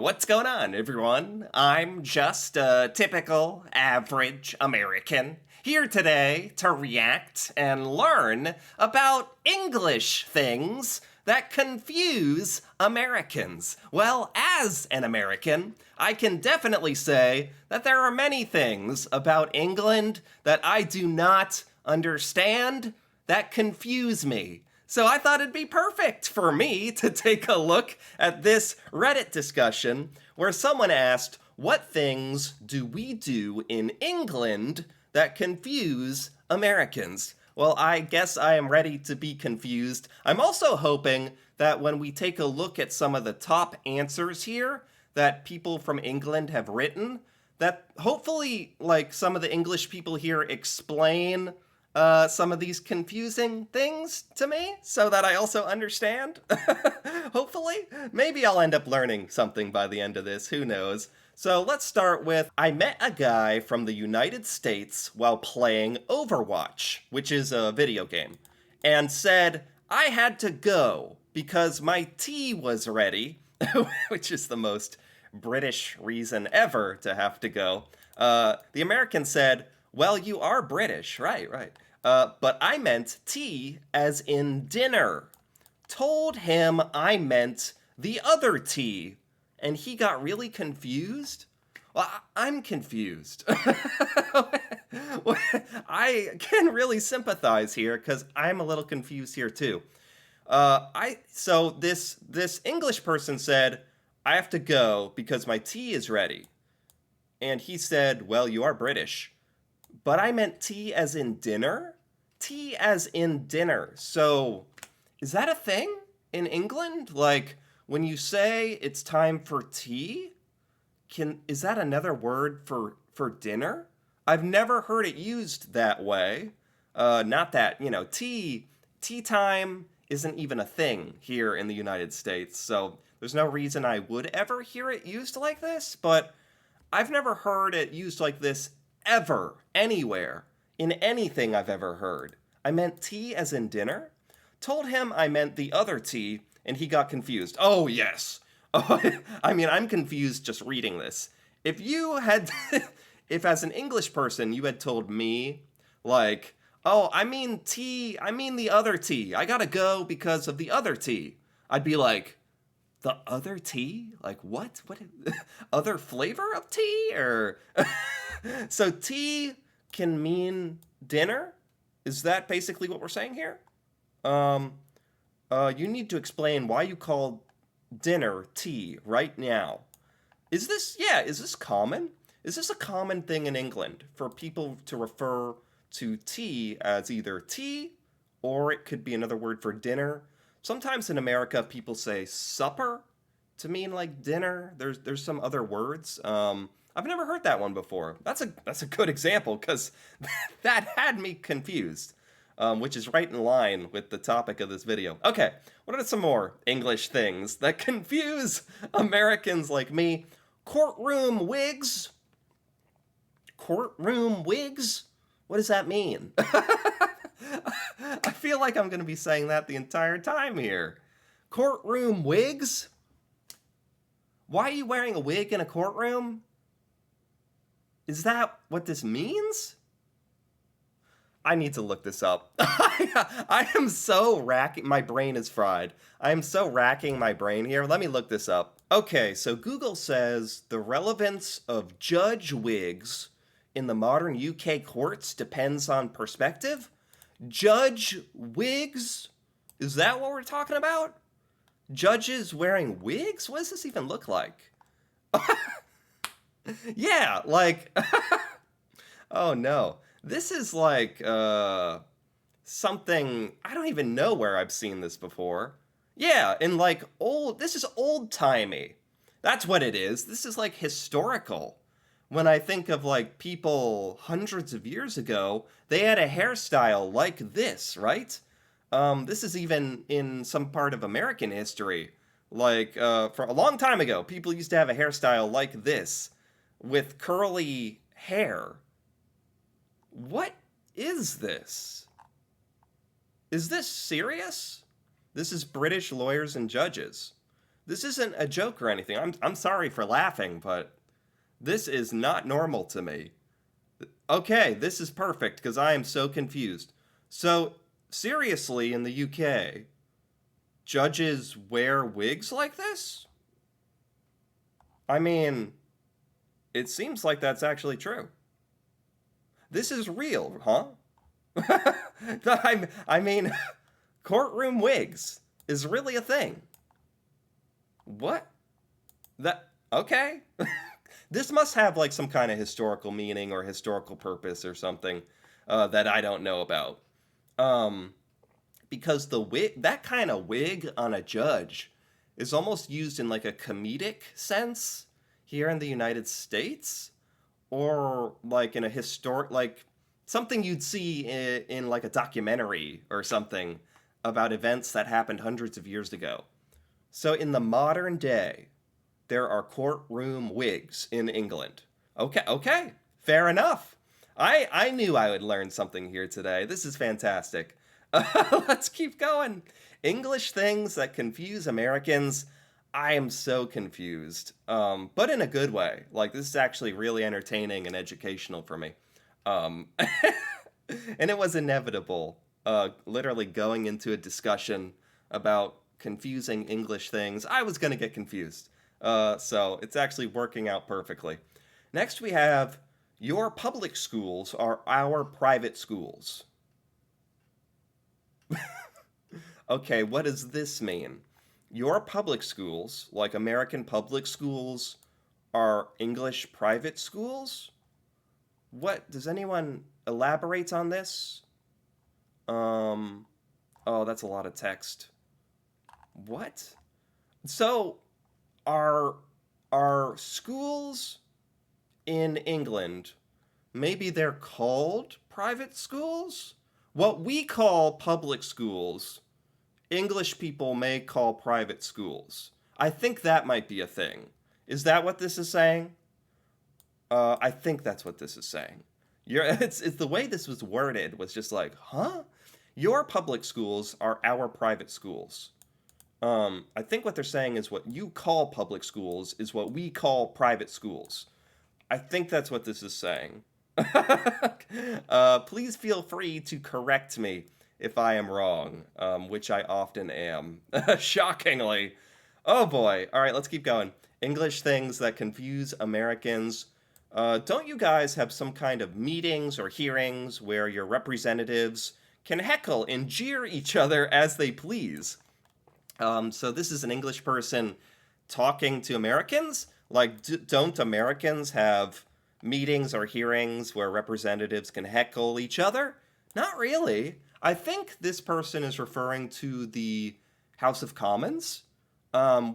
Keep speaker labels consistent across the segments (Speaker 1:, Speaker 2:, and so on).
Speaker 1: What's going on, everyone? I'm just a typical, average American here today to react and learn about English things that confuse Americans. Well, as an American, I can definitely say that there are many things about England that I do not understand that confuse me. So I thought it'd be perfect for me to take a look at this Reddit discussion where someone asked, what things do we do in England that confuse Americans? Well, I guess I am ready to be confused. I'm also hoping that when we take a look at some of the top answers here that people from England have written, that hopefully, like, some of the English people here explain some of these confusing things to me so that I also understand. Hopefully. Maybe I'll end up learning something by the end of this. Who knows? So let's start with I met a guy from the United States while playing Overwatch, which is a video game, and said I had to go because my tea was ready, which is the most British reason ever to have to go. The American said, well, you are British, right. But I meant tea as in dinner. Told him I meant the other tea, and he got really confused. Well, I'm confused. I can really sympathize here because I'm a little confused here too. So this English person said, I have to go because my tea is ready. And he said, well, you are British. But I meant tea as in dinner? Tea as in dinner. So, is that a thing in England? Like, when you say it's time for tea, is that another word for dinner? I've never heard it used that way. Not that, tea time isn't even a thing here in the United States. So, there's no reason I would ever hear it used like this, but I've never heard it used like this ever, anywhere, in anything I've ever heard. I meant tea as in dinner? Told him I meant the other tea, and he got confused. Oh, yes. Oh, I mean, I'm confused just reading this. If you had, if as an English person you had told me, like, oh, I mean tea, I mean the other tea. I gotta go because of the other tea. I'd be like, the other tea? Like what? What? Other flavor of tea? Or so tea can mean dinner? Is that basically what we're saying here? Um, you need to explain why you call dinner tea right now. Is this common? Is this a common thing in England for people to refer to tea as either tea or it could be another word for dinner? Sometimes in America, people say supper to mean like dinner. There's some other words. I've never heard that one before. That's a good example because that had me confused, which is right in line with the topic of this video. Okay, what are some more English things that confuse Americans like me? Courtroom wigs. Courtroom wigs. What does that mean? I feel like I'm going to be saying that the entire time here. Courtroom wigs? Why are you wearing a wig in a courtroom? Is that what this means? I need to look this up. I am so racking, my brain is fried. I am so racking my brain here. Let me look this up. Okay, so Google says the relevance of judge wigs in the modern UK courts depends on perspective. Judge wigs? Is that what we're talking about? Judges wearing wigs? What does this even look like? Yeah, like, oh no. This is like, something, I don't even know where I've seen this before. Yeah, in like this is old-timey. That's what it is. This is like historical. When I think of like people hundreds of years ago, they had a hairstyle like this, right? This is even in some part of American history. Like, for a long time ago, people used to have a hairstyle like this with curly hair. What is this? Is this serious? This is British lawyers and judges. This isn't a joke or anything. I'm sorry for laughing, but this is not normal to me. Okay, this is perfect because I am so confused. So, seriously, in the UK, judges wear wigs like this? I mean, it seems like that's actually true. This is real, huh? I mean, courtroom wigs is really a thing. What? That okay? This must have like some kind of historical meaning or historical purpose or something that I don't know about. Um, because the wig, that kind of wig on a judge, is almost used in like a comedic sense here in the United States, or like in a historic, like something you'd see in like a documentary or something about events that happened hundreds of years ago. So in the modern day, there are courtroom wigs in England. Okay, okay, fair enough. I knew I would learn something here today. This is fantastic. Let's keep going. English things that confuse Americans. I am so confused, but in a good way. Like, this is actually really entertaining and educational for me. Um, and it was inevitable, literally going into a discussion about confusing English things. I was going to get confused. So it's actually working out perfectly. Next, we have your public schools are our private schools. Okay, what does this mean? Your public schools, like American public schools, are English private schools? What does anyone elaborate on this? Um, oh, that's a lot of text. What? So, are are schools in England, maybe they're called private schools? What we call public schools, English people may call private schools. I think that might be a thing. Is that what this is saying? I think that's what this is saying. It's the way this was worded was just like, huh? Your public schools are our private schools. I think what they're saying is what you call public schools is what we call private schools. I think that's what this is saying. Please feel free to correct me if I am wrong, which I often am. Shockingly. Oh boy. All right, let's keep going. English things that confuse Americans. Don't you guys have some kind of meetings or hearings where your representatives can heckle and jeer each other as they please? So this is an English person talking to Americans. Like, don't Americans have meetings or hearings where representatives can heckle each other? Not really. I think this person is referring to the House of Commons,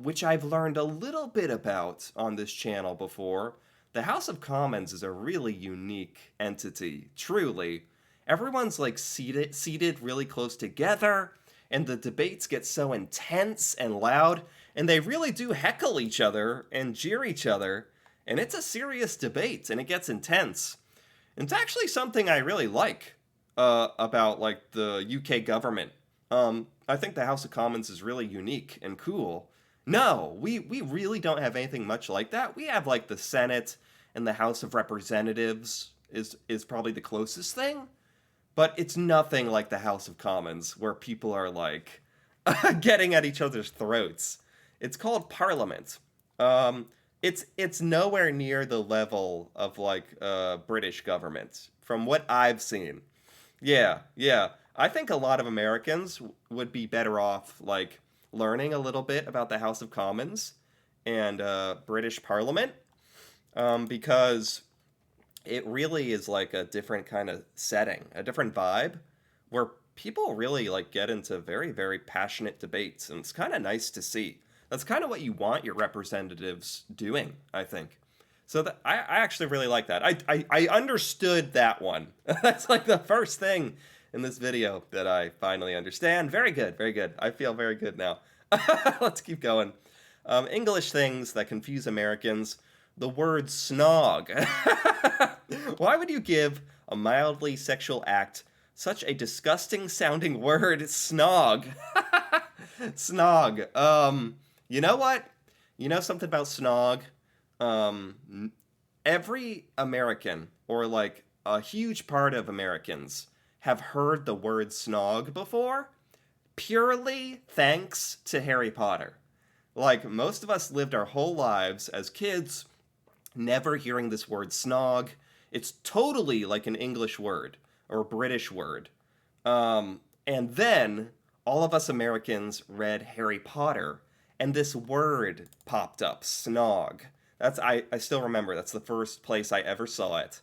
Speaker 1: which I've learned a little bit about on this channel before. The House of Commons is a really unique entity, truly. Everyone's like seated really close together, and the debates get so intense and loud, and they really do heckle each other and jeer each other, and it's a serious debate, and it gets intense. It's actually something I really like about like the UK government. I think the House of Commons is really unique and cool. No, we really don't have anything much like that. We have like the Senate and the House of Representatives is probably the closest thing, but it's nothing like the House of Commons where people are like getting at each other's throats. It's called Parliament. Um, it's nowhere near the level of like British government from what I've seen. Yeah, yeah. I think a lot of Americans would be better off like learning a little bit about the House of Commons and British Parliament, because it really is like a different kind of setting, a different vibe, where people really like get into very, very passionate debates, and it's kind of nice to see. That's kind of what you want your representatives doing, I think. So I actually really like that. I understood that one. That's like the first thing in this video that I finally understand. Very good, very good. I feel very good now. Let's keep going. English things that confuse Americans. The word snog. Why would you give a mildly sexual act such a disgusting sounding word? Snog. Snog. You know what? You know something about snog? Um, every American, or like a huge part of Americans, have heard the word snog before, purely thanks to Harry Potter. Like, most of us lived our whole lives as kids never hearing this word snog. It's totally like an English word or a British word. And then all of us Americans read Harry Potter, and this word popped up, snog. I still remember that's the first place I ever saw it.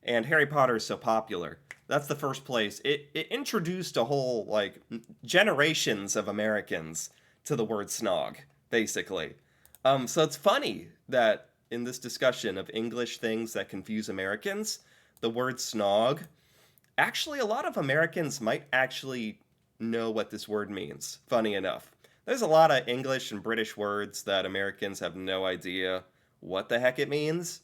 Speaker 1: And Harry Potter is so popular. That's the first place. It introduced a whole like generations of Americans to the word snog, basically. So it's funny that in this discussion of English things that confuse Americans, the word snog, actually a lot of Americans might actually know what this word means. Funny enough. There's a lot of English and British words that Americans have no idea what the heck it means.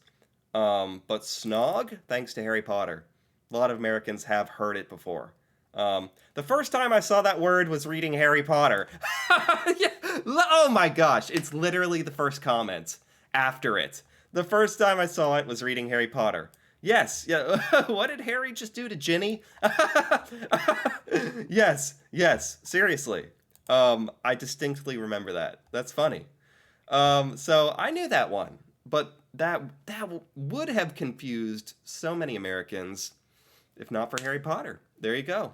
Speaker 1: But snog, thanks to Harry Potter, a lot of Americans have heard it before. The first time I saw that word was reading Harry Potter. Yeah. Oh my gosh, it's literally the first comment after it. The first time I saw it was reading Harry Potter. Yes, yeah. What did Harry just do to Ginny? Yes, yes, seriously. I distinctly remember that. That's funny. So I knew that one, but that would have confused so many Americans if not for Harry Potter. There you go.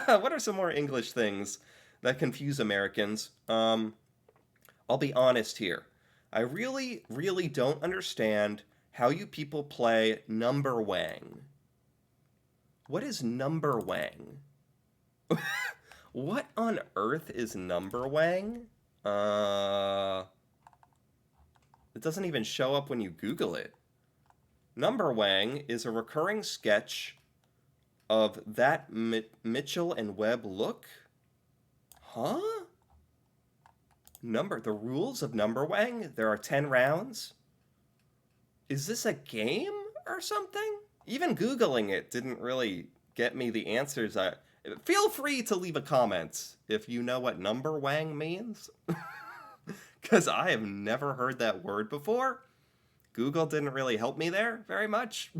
Speaker 1: What are some more English things that confuse Americans? I'll be honest here. I really, really don't understand how you people play number wang. What is number wang? What on earth is number wang? It doesn't even show up when you Google it. Number wang is a recurring sketch of that Mitchell and Webb look? Huh? The rules of Number Wang? There are 10 rounds? Is this a game or something? Even Googling it didn't really get me the answers. Feel free to leave a comment if you know what Number Wang means. Because I have never heard that word before. Google didn't really help me there very much.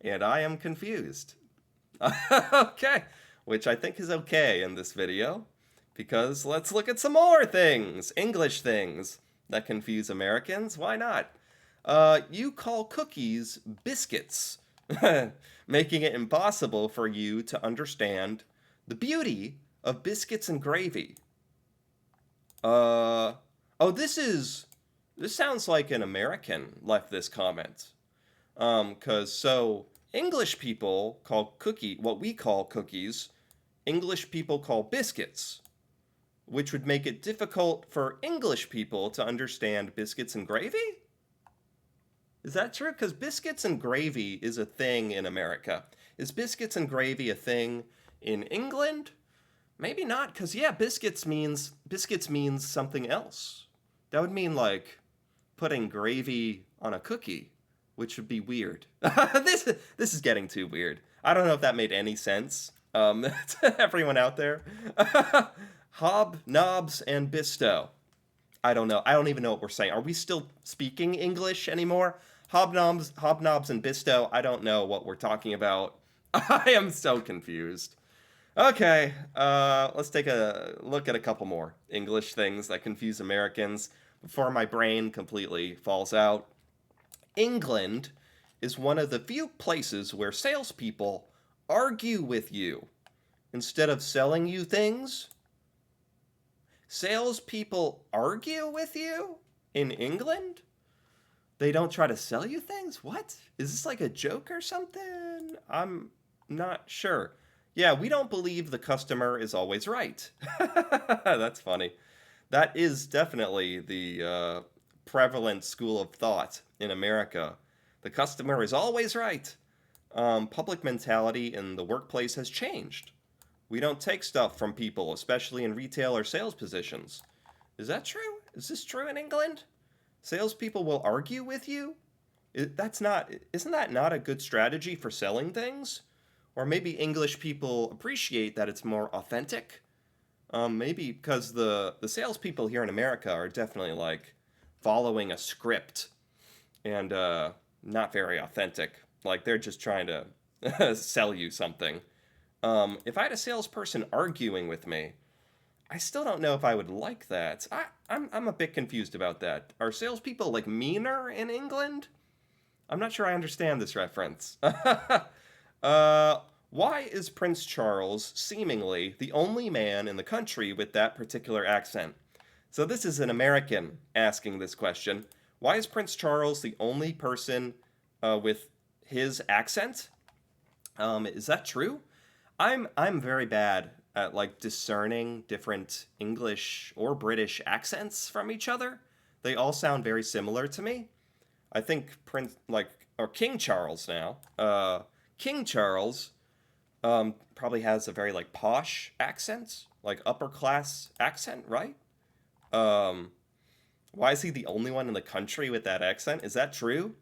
Speaker 1: And I am confused. Okay, which I think is okay in this video, because let's look at some more things, English things, that confuse Americans. Why not? You call cookies biscuits, making it impossible for you to understand the beauty of biscuits and gravy. Oh, this sounds like an American left this comment. English people call what we call cookies, English people call biscuits, which would make it difficult for English people to understand biscuits and gravy? Is that true? Because biscuits and gravy is a thing in America. Is biscuits and gravy a thing in England? Maybe not, because yeah, biscuits means something else. That would mean like putting gravy on a cookie, which would be weird. This is getting too weird. I don't know if that made any sense to everyone out there. Hob, knobs, and bisto. I don't know. I don't even know what we're saying. Are we still speaking English anymore? Hobnobs, and bisto. I don't know what we're talking about. I am so confused. Okay, let's take a look at a couple more English things that confuse Americans before my brain completely falls out. England is one of the few places where salespeople argue with you instead of selling you things. Salespeople argue with you in England? They don't try to sell you things? What? Is this like a joke or something? I'm not sure. Yeah, we don't believe the customer is always right. That's funny. That is definitely the prevalent school of thought in America. The customer is always right. Public mentality in the workplace has changed. We don't take stuff from people, especially in retail or sales positions. Is that true? Is this true in England? Salespeople will argue with you? Isn't that not a good strategy for selling things? Or maybe English people appreciate that it's more authentic? Maybe because the salespeople here in America are definitely like following a script and not very authentic. Like they're just trying to sell you something. If I had a salesperson arguing with me, I still don't know if I would like that. I'm a bit confused about that. Are salespeople like meaner in England? I'm not sure I understand this reference. Why is Prince Charles seemingly the only man in the country with that particular accent? So this is an American asking this question. Why is Prince Charles the only person with his accent? Is that true? I'm very bad at like discerning different English or British accents from each other. They all sound very similar to me. I think Prince like or King Charles now. King Charles probably has a very like posh accent, like upper class accent, right? Um, why is he the only one in the country with that accent? Is that true?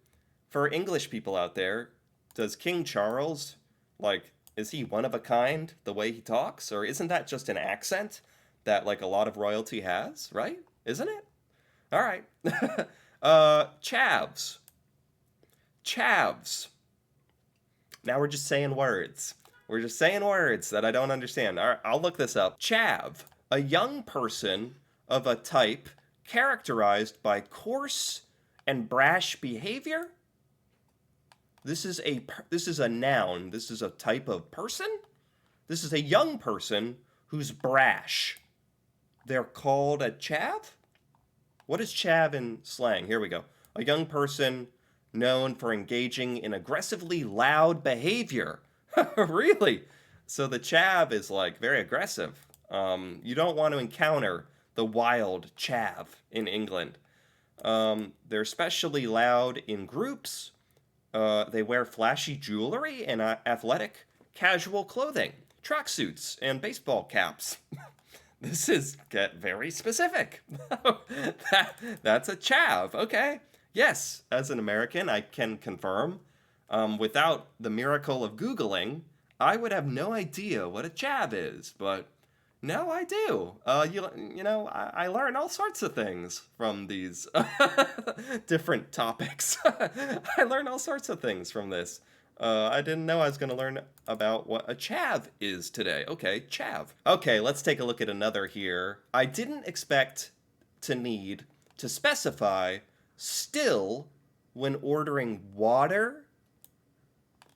Speaker 1: For English people out there, does King Charles like is he one of a kind the way he talks, or isn't that just an accent that like a lot of royalty has, right? Isn't it? All right. Chavs. Chavs. Now we're just saying words. We're just saying words that I don't understand. All right, I'll look this up. Chav, a young person of a type characterized by coarse and brash behavior. This is a noun. This is a type of person. This is a young person who's brash. They're called a chav? What is chav in slang? Here we go. A young person known for engaging in aggressively loud behavior. Really? So the chav is like very aggressive. You don't want to encounter the wild chav in England. They're especially loud in groups. They wear flashy jewelry and athletic, casual clothing, tracksuits, and baseball caps. This is get very specific. That's a chav. Okay. Yes, as an American, I can confirm. Without the miracle of Googling, I would have no idea what a chav is. But no, I do. I learn all sorts of things from these different topics. I learn all sorts of things from this. I didn't know I was going to learn about what a chav is today. Okay, chav. Okay, let's take a look at another here. I didn't expect to need to specify still when ordering water.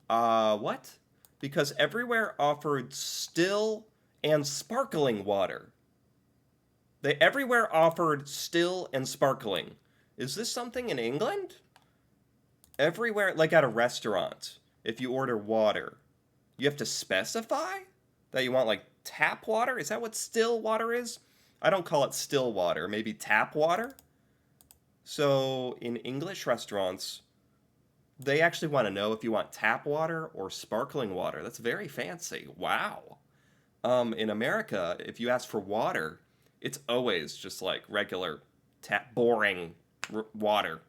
Speaker 1: What? Because everywhere offered still and sparkling water. They everywhere offered still and sparkling. Is this something in England? Everywhere, like at a restaurant, if you order water, you have to specify that you want like tap water? Is that what still water is? I don't call it still water, maybe tap water. So in English restaurants, they actually want to know if you want tap water or sparkling water. That's very fancy. Wow. In America, if you ask for water, it's always just like regular tap, boring water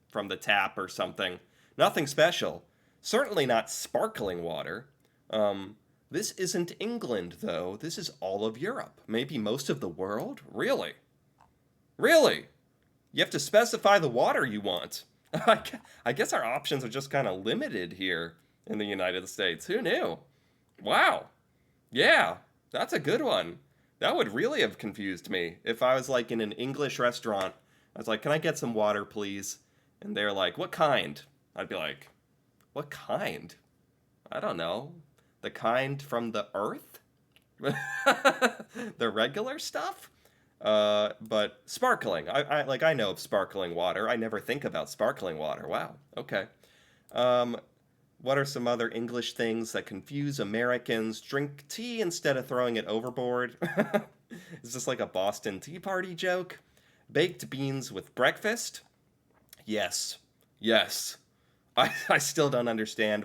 Speaker 1: from the tap or something. Nothing special. Certainly not sparkling water. This isn't England, though. This is all of Europe. Maybe most of the world? Really? Really? You have to specify the water you want. I guess our options are just kind of limited here in the United States. Who knew? Wow. Yeah, that's a good one. That would really have confused me if I was like in an English restaurant. I was like, "Can I get some water, please?" And they're like, "What kind?" I'd be like, "What kind? I don't know. The kind from the earth? The regular stuff?" But sparkling. I know of sparkling water. I never think about sparkling water. Wow. Okay. Um, what are some other English things that confuse Americans? Drink tea instead of throwing it overboard. Is this like a Boston Tea Party joke? Baked beans with breakfast? Yes. Yes. I still don't understand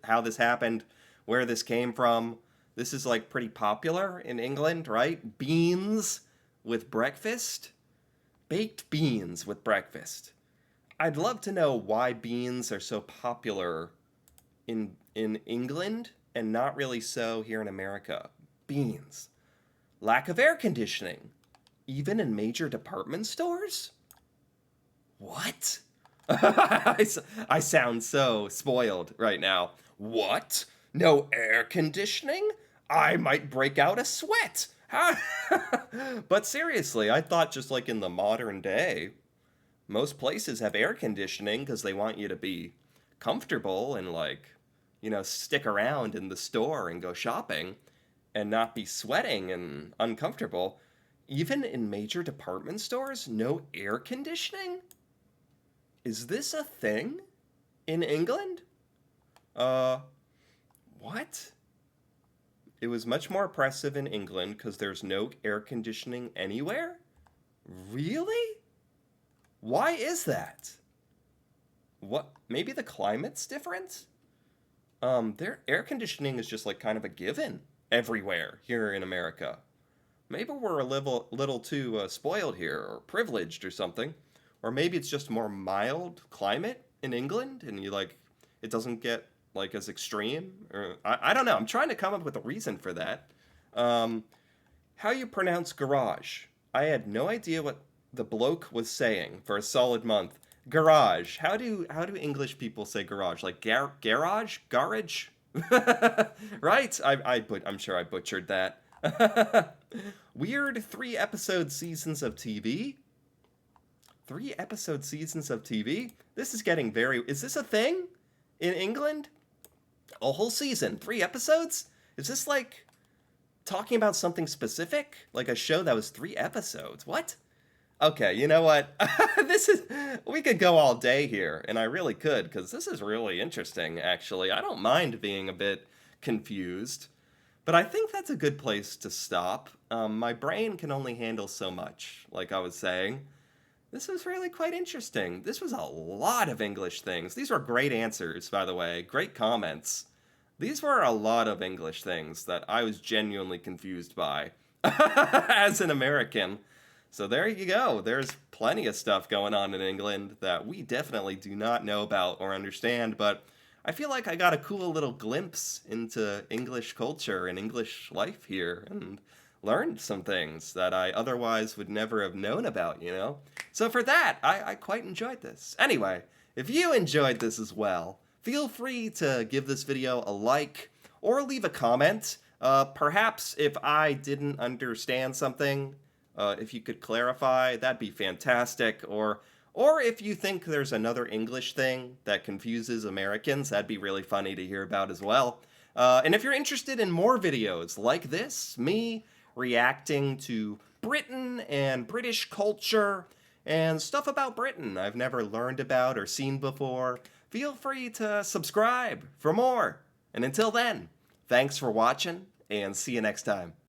Speaker 1: how this happened, where this came from. This is like pretty popular in England, right? Beans with breakfast? Baked beans with breakfast. I'd love to know why beans are so popular in England and not really so here in America. Beans. Lack of air conditioning, even in major department stores? What? I sound so spoiled right now. What? No air conditioning? I might break out a sweat. But seriously, I thought just like in the modern day, most places have air conditioning because they want you to be comfortable and like, stick around in the store and go shopping and not be sweating and uncomfortable. Even in major department stores, no air conditioning? Is this a thing in England? Uh, what? It was much more oppressive in England because there's no air conditioning anywhere? Really? Why is that? What? Maybe the climate's different? Their air conditioning is just like kind of a given everywhere here in America. Maybe we're a little too spoiled here or privileged or something. Or maybe it's just more mild climate in England and you like it doesn't get like as extreme or I don't know. I'm trying to come up with a reason for that. Um, how you pronounce garage? I had no idea what the bloke was saying for a solid month. Garage. How do English people say garage? Like garage? Garage? Right? I'm sure I butchered that. Weird 3 episode seasons of TV. 3 episode seasons of TV? This is getting very. Is this a thing in England? A whole season, 3 episodes? Is this like talking about something specific? Like a show that was 3 episodes? What? Okay, you know what? This is. We could go all day here, and I really could, because this is really interesting, actually. I don't mind being a bit confused, but I think that's a good place to stop. My brain can only handle so much, like I was saying. This was really quite interesting. This was a lot of English things. These were great answers, by the way. Great comments. These were a lot of English things that I was genuinely confused by as an American. So there you go. There's plenty of stuff going on in England that we definitely do not know about or understand, but I feel like I got a cool little glimpse into English culture and English life here and learned some things that I otherwise would never have known about. So for that, I quite enjoyed this. Anyway, if you enjoyed this as well, feel free to give this video a like or leave a comment. Perhaps if I didn't understand something, if you could clarify, that'd be fantastic. Or if you think there's another English thing that confuses Americans, that'd be really funny to hear about as well. And if you're interested in more videos like this, me reacting to Britain and British culture and stuff about Britain I've never learned about or seen before, feel free to subscribe for more. And until then, thanks for watching and see you next time.